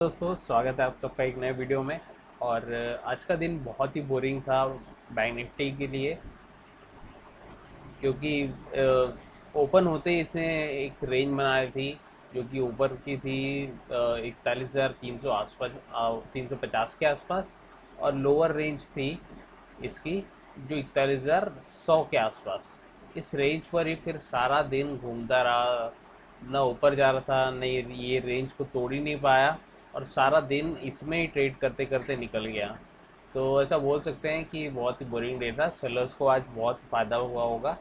दोस्तों, स्वागत है आप सबका एक नए वीडियो में। और आज का दिन बहुत ही बोरिंग था बैंक निफ्टी के लिए, क्योंकि ओपन होते ही इसने एक रेंज बनाई थी जो कि ऊपर की थी 41,300 आसपास, 350 के आसपास। और लोअर रेंज थी इसकी जो 41,100 के आसपास। इस रेंज पर ही फिर सारा दिन घूमता रहा, ना ऊपर जा रहा था, न ये रेंज को तोड़ ही नहीं पाया, और सारा दिन इसमें ही ट्रेड करते करते निकल गया। तो ऐसा बोल सकते हैं कि बहुत ही बोरिंग डे था। सेलर्स को आज बहुत फ़ायदा हुआ होगा,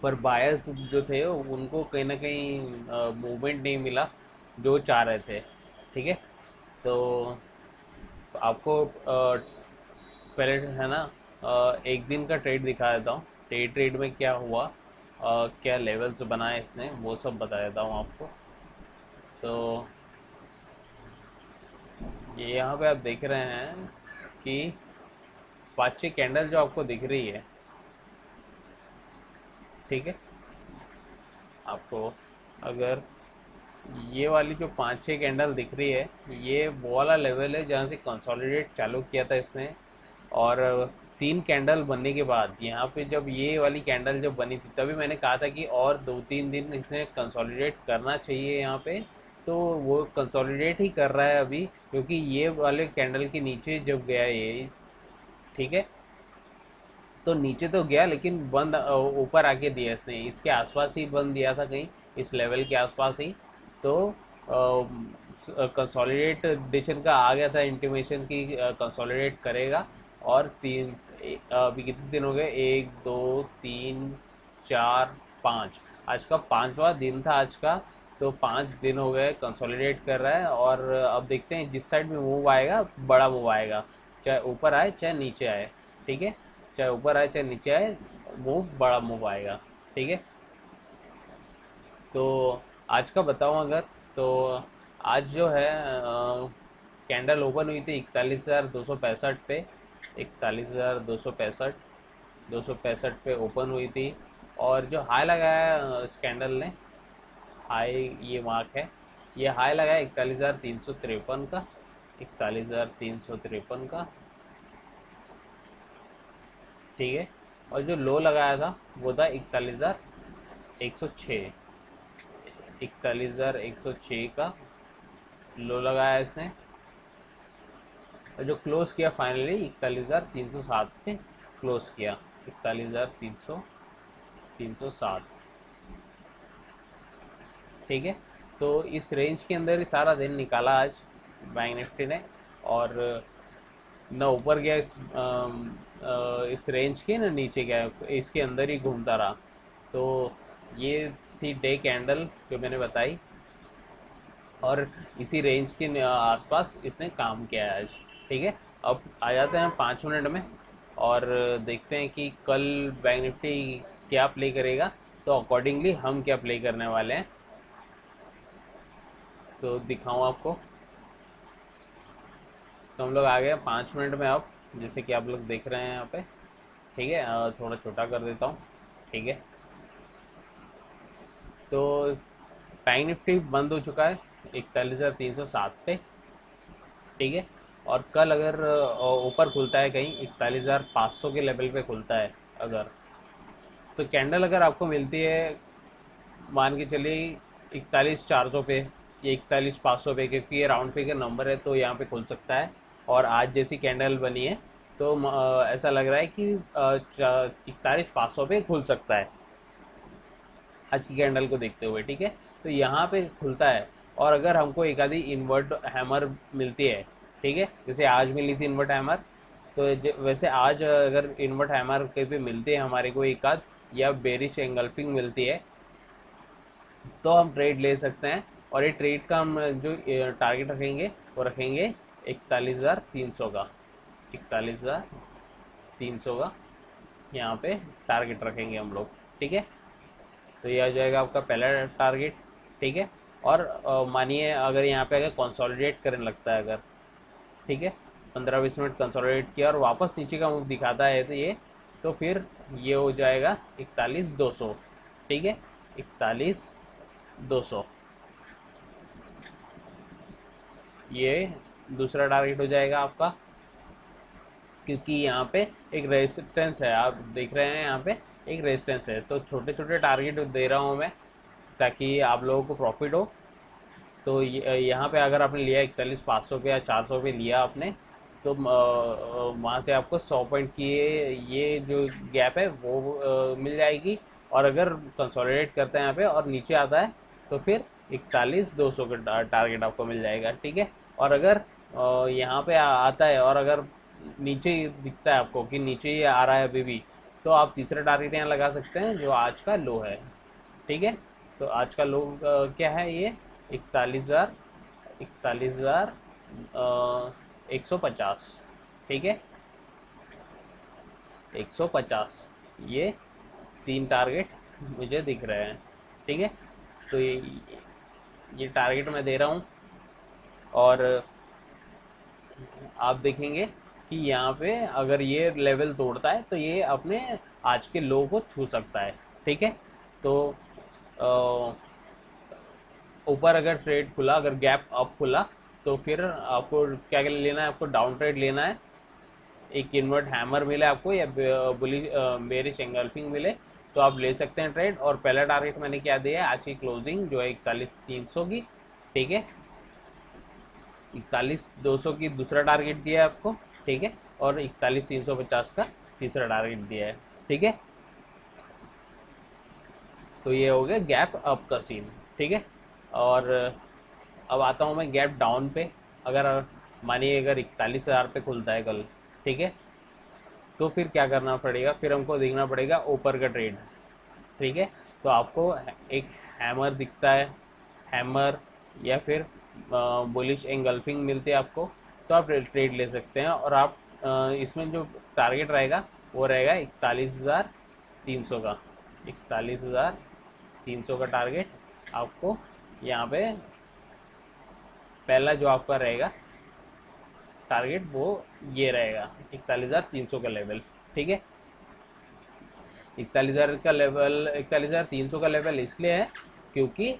पर बायर्स जो थे उनको कहीं ना कहीं मूवमेंट नहीं मिला जो चाह रहे थे। ठीक है, तो आपको पहले है ना एक दिन का ट्रेड दिखा देता हूँ। डे ट्रेड में क्या हुआ, क्या लेवल्स बनाए इसने, वो सब बता देता हूँ आपको। तो ये यहाँ पे आप देख रहे हैं कि पाँच छः कैंडल जो आपको दिख रही है, ठीक है, आपको अगर ये वाली जो पाँच छः कैंडल दिख रही है, ये वो वाला लेवल है जहाँ से कंसोलिडेट चालू किया था इसने। और तीन कैंडल बनने के बाद यहाँ पे जब ये वाली कैंडल जब बनी थी, तभी मैंने कहा था कि और दो तीन दिन इसने कंसोलिडेट करना चाहिए यहाँ पे। तो वो कंसोलिडेट ही कर रहा है अभी, क्योंकि ये वाले कैंडल के नीचे जब गया ये, ठीक है, तो नीचे तो गया लेकिन बंद ऊपर आके दिया इसने, इसके आसपास ही बंद दिया था कहीं इस लेवल के आसपास ही। तो कंसोलिडेशन का आ गया था इंटीमेशन की कंसोलिडेट करेगा। और अभी कितने दिन हो गए, एक दो तीन चार पाँच, आज का पांचवा दिन था आज का। तो 5 दिन हो गए कंसोलिडेट कर रहा है, और अब देखते हैं जिस साइड में मूव आएगा, बड़ा मूव आएगा, चाहे ऊपर आए चाहे नीचे आए। ठीक है, चाहे ऊपर आए चाहे नीचे आए, मूव बड़ा मूव आएगा। ठीक है, तो आज का बताऊं अगर, तो आज जो है कैंडल ओपन हुई थी 41,265 पे, 41,265, 265 पे ओपन हुई थी। और जो हाई लगाया इस कैंडल ने, हाई ये मार्क है, ये हाई लगाया 41,353 का, 41,353 का। ठीक है, और जो लो लगाया था वो था 41,106, 41,106 का लो लगाया इसने। और जो क्लोज किया फाइनली 41,307 पे क्लोज किया, 41,307। ठीक है, तो इस रेंज के अंदर ही सारा दिन निकाला आज बैंक निफ्टी ने। और न ऊपर गया इस रेंज के, न नीचे गया, इसके अंदर ही घूमता रहा। तो ये थी डे कैंडल जो मैंने बताई, और इसी रेंज के आसपास इसने काम किया है आज। ठीक है, अब आ जाते हैं 5 मिनट में, और देखते हैं कि कल बैंक निफ्टी क्या प्ले करेगा, तो अकॉर्डिंगली हम क्या प्ले करने वाले हैं, तो दिखाऊं आपको। तो हम लोग आ गए 5 मिनट में अब, जैसे कि आप लोग देख रहे हैं यहाँ पे। ठीक है, थोड़ा छोटा कर देता हूँ। ठीक है, तो बैंक निफ्टी बंद हो चुका है 41,307 पे। ठीक है, और कल अगर ऊपर खुलता है कहीं 41,500 के लेवल पे खुलता है अगर, तो कैंडल अगर आपको मिलती है, मान के चलिए 41,400 पे या 41,500 पे, क्योंकि ये राउंड फिगर नंबर है तो यहाँ पे खुल सकता है। और आज जैसी कैंडल बनी है, तो ऐसा लग रहा है कि 41,500 पे खुल सकता है आज की कैंडल को देखते हुए। ठीक है, तो यहाँ पे खुलता है, और अगर हमको एक आधी इन्वर्ट हैमर मिलती है, ठीक है, जैसे आज मिली थी इन्वर्ट हैमर, तो वैसे आज अगर इन्वर्ट हैमर कहीं पे मिलते हैं हमारे को एक आध, या बेरिश एंगल्फिंग मिलती है, तो हम ट्रेड ले सकते हैं। और ये ट्रेड का हम जो टारगेट रखेंगे, वो रखेंगे 41,300 का, 41,300 का यहाँ पे टारगेट रखेंगे हम लोग। ठीक है, तो ये आ जाएगा आपका पहला टारगेट। ठीक है, और मानिए अगर यहाँ पे अगर कंसोलिडेट करने लगता है अगर, ठीक है, 15-20 मिनट कंसोलिडेट किया और वापस नीचे का मूव दिखाता है, तो ये, तो फिर ये हो जाएगा 41,200। ठीक है, 41,200। ये दूसरा टारगेट हो जाएगा आपका, क्योंकि यहाँ पे एक रेजिस्टेंस है, आप देख रहे हैं यहाँ पे एक रेजिस्टेंस है। तो छोटे छोटे टारगेट दे रहा हूँ मैं ताकि आप लोगों को प्रॉफिट हो। तो यहाँ पे अगर आपने लिया 41,500 पे या 400 पे लिया आपने, तो वहाँ से आपको 100 पॉइंट की ये जो गैप है वो मिल जाएगी। और अगर कंसोलिडेट करते हैं यहाँ पे और नीचे आता है तो फिर 41,200 का टारगेट आपको मिल जाएगा, ठीक है। और अगर यहाँ पे आता है और अगर नीचे ही दिखता है आपको कि नीचे ही आ रहा है अभी भी, तो आप तीसरा टारगेट यहाँ लगा सकते हैं जो आज का लो है, ठीक है। तो आज का लो क्या है, ये 41,150, ठीक है, 150। ये तीन टारगेट मुझे दिख रहे हैं, ठीक है। तो ये टारगेट मैं दे रहा हूँ। और आप देखेंगे कि यहाँ पे अगर ये लेवल तोड़ता है तो ये अपने आज के लो को छू सकता है, ठीक है। तो ऊपर अगर ट्रेड खुला, अगर गैप अप खुला, तो फिर आपको क्या लेना है, आपको डाउन ट्रेड लेना है। एक इन्वर्ट हैमर मिले आपको या बुली बेरिश एंगल्फिंग मिले तो आप ले सकते हैं ट्रेड। और पहला टारगेट मैंने क्या दिया है, आज की क्लोजिंग जो है 41,300 की, ठीक है। 41,200 की दूसरा टारगेट दिया है आपको, ठीक है। और 41,350 का तीसरा टारगेट दिया है, ठीक है। तो ये हो गया गैप अप का सीन, ठीक है। और अब आता हूँ मैं गैप डाउन पे। अगर मानिए अगर 41,000 पे खुलता है कल, ठीक है, तो फिर क्या करना पड़ेगा, फिर हमको देखना पड़ेगा ऊपर का ट्रेड, ठीक है। तो आपको एक हैमर दिखता है, हैमर या फिर बुलिश एंगल्फिंग मिलती है आपको, तो आप ट्रेड ले सकते हैं। और आप इसमें जो टारगेट रहेगा वो रहेगा 41,300 का, 41,300 का टारगेट आपको यहाँ पे पहला जो आपका रहेगा टारगेट वो ये रहेगा 41,300 का लेवल, ठीक है। 41,000 का लेवल, 41,300 का लेवल इसलिए है क्योंकि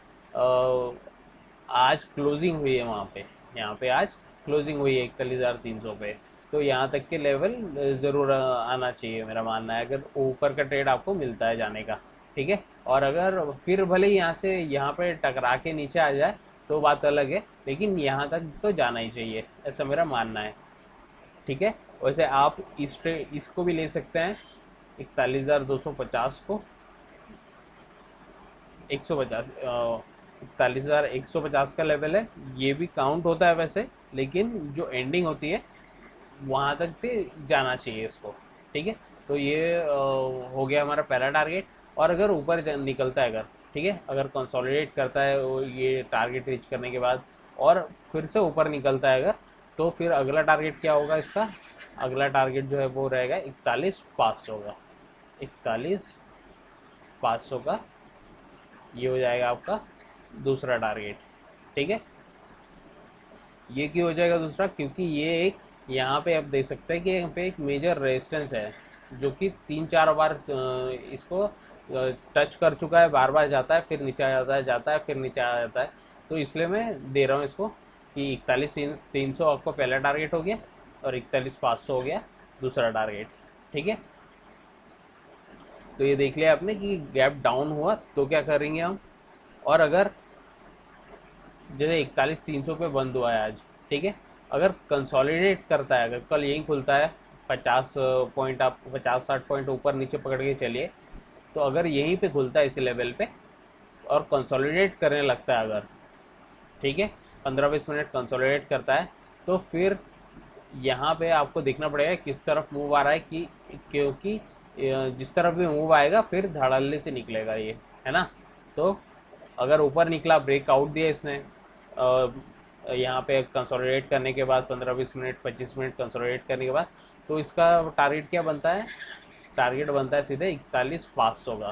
आज क्लोजिंग हुई है वहाँ पे, यहाँ पे आज क्लोजिंग हुई है 41,300 पे। तो यहाँ तक के लेवल ज़रूर आना चाहिए, मेरा मानना है, अगर ऊपर का ट्रेड आपको मिलता है जाने का, ठीक है। और अगर फिर भले ही यहाँ से यहाँ पे टकरा के नीचे आ जाए तो बात अलग है, लेकिन यहाँ तक तो जाना ही चाहिए, ऐसा मेरा मानना है, ठीक है। वैसे आप इसको भी ले सकते हैं 41,250 को, 150, 41,150 का लेवल है, ये भी काउंट होता है वैसे, लेकिन जो एंडिंग होती है वहाँ तक भी जाना चाहिए इसको, ठीक है। तो ये हो गया हमारा पहला टारगेट। और अगर ऊपर निकलता है, अगर ठीक है, अगर कंसोलिडेट करता है ये टारगेट रीच करने के बाद और फिर से ऊपर निकलता है अगर, तो फिर अगला टारगेट क्या होगा इसका, अगला टारगेट जो है वो रहेगा 41,500 का, 41,500 का ये हो जाएगा आपका दूसरा टारगेट, ठीक है। ये क्यों हो जाएगा दूसरा, क्योंकि ये एक यहाँ पे आप देख सकते हैं कि यहाँ पे एक मेजर रेजिस्टेंस है जो कि 3-4 बार इसको टच कर चुका है, बार बार जाता है फिर नीचे आ जाता है, जाता है फिर नीचे आ जाता है। तो इसलिए मैं दे रहा हूँ इसको कि 41,300 आपको पहला टारगेट हो गया और 41,500 हो गया दूसरा टारगेट, ठीक है। तो ये देख लिया आपने कि गैप डाउन हुआ तो क्या करेंगे हम। और अगर जैसे 41,300 पे बंद हुआ है आज, ठीक है, अगर कंसोलिडेट करता है, अगर कल यहीं खुलता है 50 पॉइंट, आप 50-60 पॉइंट ऊपर नीचे पकड़ के चलिए, तो अगर यहीं पे खुलता है इसी लेवल पे और कंसोलिडेट करने लगता है अगर, ठीक है, 15-20 मिनट कंसोलिडेट करता है, तो फिर यहाँ पे आपको देखना पड़ेगा किस तरफ मूव आ रहा है, कि क्योंकि जिस तरफ भी मूव आएगा फिर धड़ल्ले से निकलेगा ये, है ना। तो अगर ऊपर निकला, ब्रेकआउट दिया इसने यहाँ पे कंसोलिडेट करने के बाद 15-20 मिनट 25 मिनट कंसोलिडेट करने के बाद, तो इसका टारगेट क्या बनता है, टारगेट बनता है सीधे 41,500 का,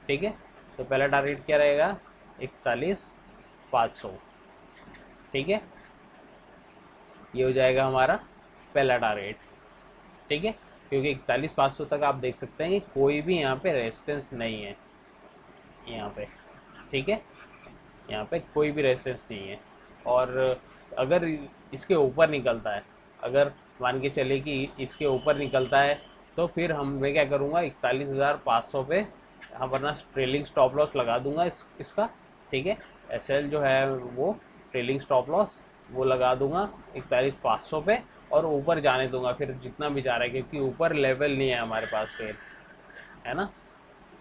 ठीक है। तो पहला टारगेट क्या रहेगा 41,500, ठीक है, ये हो जाएगा हमारा पहला टारगेट, ठीक है। क्योंकि 41,500 तक आप देख सकते हैं कि कोई भी यहाँ पे रेजिस्टेंस नहीं है, यहाँ पे, ठीक है, यहाँ पे कोई भी रेजिस्टेंस नहीं है। और अगर इसके ऊपर निकलता है, अगर मान के चले कि इसके ऊपर निकलता है, तो फिर मैं क्या करूँगा, 41,500 पे अपना ट्रेलिंग स्टॉप लॉस लगा दूंगा इसका। ठीक है, एसएल जो है वो ट्रेलिंग स्टॉप लॉस वो लगा दूंगा 41,500 पे, और ऊपर जाने दूंगा फिर जितना भी जा रहा है, क्योंकि ऊपर लेवल नहीं है हमारे पास फिर, है ना।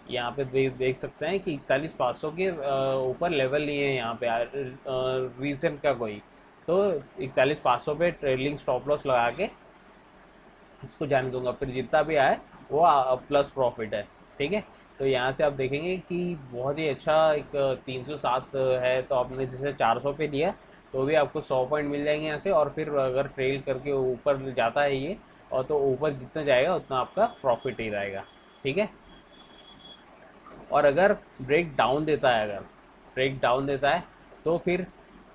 यहाँ पे देख सकते हैं कि 41,500 के ऊपर लेवल नहीं है यहाँ पे रीसेंट का कोई, तो 41,500 पे ट्रेलिंग स्टॉप लॉस लगा के इसको जाने दूंगा, फिर जितना भी आए वो प्लस प्रॉफिट है। ठीक है, तो यहाँ से आप देखेंगे कि बहुत ही अच्छा एक 307 है, तो आपने जैसे 400 पे लिया तो भी आपको 100 पॉइंट मिल जाएंगे यहाँ से, और फिर अगर ट्रेल करके ऊपर जाता है ये, और तो ऊपर जितना जाएगा उतना आपका प्रॉफिट ही रहेगा। ठीक है, और अगर ब्रेक डाउन देता है, अगर ब्रेक डाउन देता है तो फिर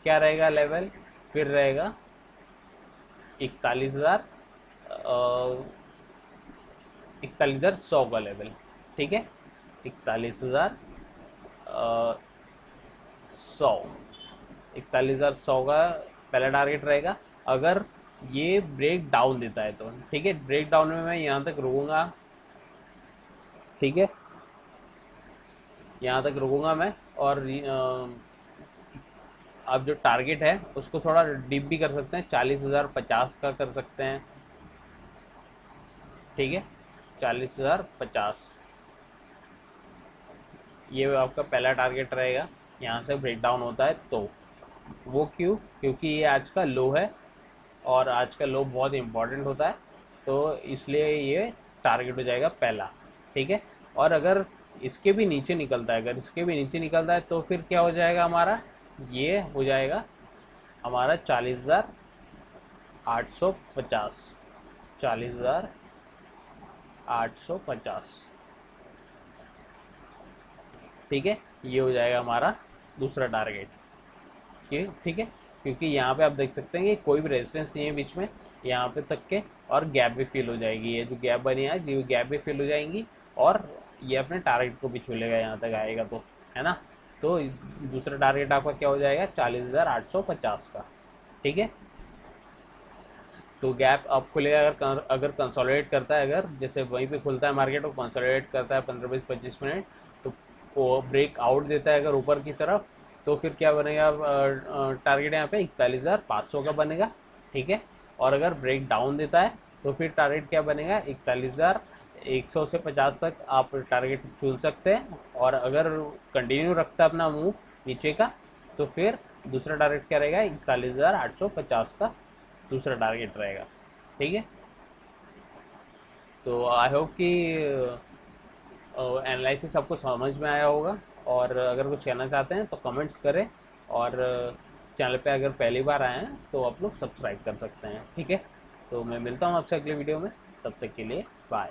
क्या रहेगा लेवल, फिर रहेगा 41,000 41,100 का लेवल। ठीक है, 41,100 41,100 का पहला टारगेट रहेगा, अगर ये ब्रेक डाउन देता है तो। ठीक है, ब्रेक डाउन में मैं यहाँ तक रुकूंगा। ठीक है, यहाँ तक रुकूंगा मैं, और अब जो टारगेट है उसको थोड़ा डीप भी कर सकते हैं, 40,050 का कर सकते हैं। ठीक है, 40,050 ये आपका पहला टारगेट रहेगा। यहाँ से ब्रेक डाउन होता है तो वो क्यों, क्योंकि ये आज का लो है, और आज का लो बहुत इंपॉर्टेंट होता है, तो इसलिए ये टारगेट हो जाएगा पहला। ठीक है, और अगर इसके भी नीचे निकलता है, अगर इसके भी नीचे निकलता है तो फिर क्या हो जाएगा हमारा, ये हो जाएगा हमारा 40,850 40,850। ठीक है, ये हो जाएगा हमारा दूसरा टारगेट। ठीक है, क्योंकि यहाँ पे आप देख सकते हैं कि कोई भी रेजिस्टेंस नहीं है बीच में यहाँ पे तक के, और गैप भी फिल हो जाएगी, ये जो गैप बनी है ये गैप भी फिल हो जाएंगी, और ये अपने टारगेट को भी छू लेगा यहाँ तक आएगा तो, है ना। तो दूसरा टारगेट आपका क्या हो जाएगा, 40,850 का। ठीक है, तो गैप अब खुलेगा अगर कंसोलिडेट करता है, अगर जैसे वहीं पे खुलता है मार्केट और कंसोलिडेट करता है 15-20-25 मिनट, तो वो ब्रेक आउट देता है अगर ऊपर की तरफ, तो फिर क्या बनेगा, टारगेट यहाँ पे 41,500 का बनेगा। ठीक है, और अगर ब्रेक डाउन देता है तो फिर टारगेट क्या बनेगा, 41,100 से 50 तक आप टारगेट चुन सकते हैं, और अगर कंटिन्यू रखता है अपना मूव नीचे का, तो फिर दूसरा टारगेट क्या रहेगा, 41,850 का दूसरा टारगेट रहेगा। ठीक है, तो आई होप कि एनालिसिस आपको समझ में आया होगा, और अगर कुछ कहना चाहते हैं तो कमेंट्स करें, और चैनल पे अगर पहली बार आए हैं तो आप लोग सब्सक्राइब कर सकते हैं। ठीक है, तो मैं मिलता हूँ आपसे अगले वीडियो में, तब तक के लिए बाय।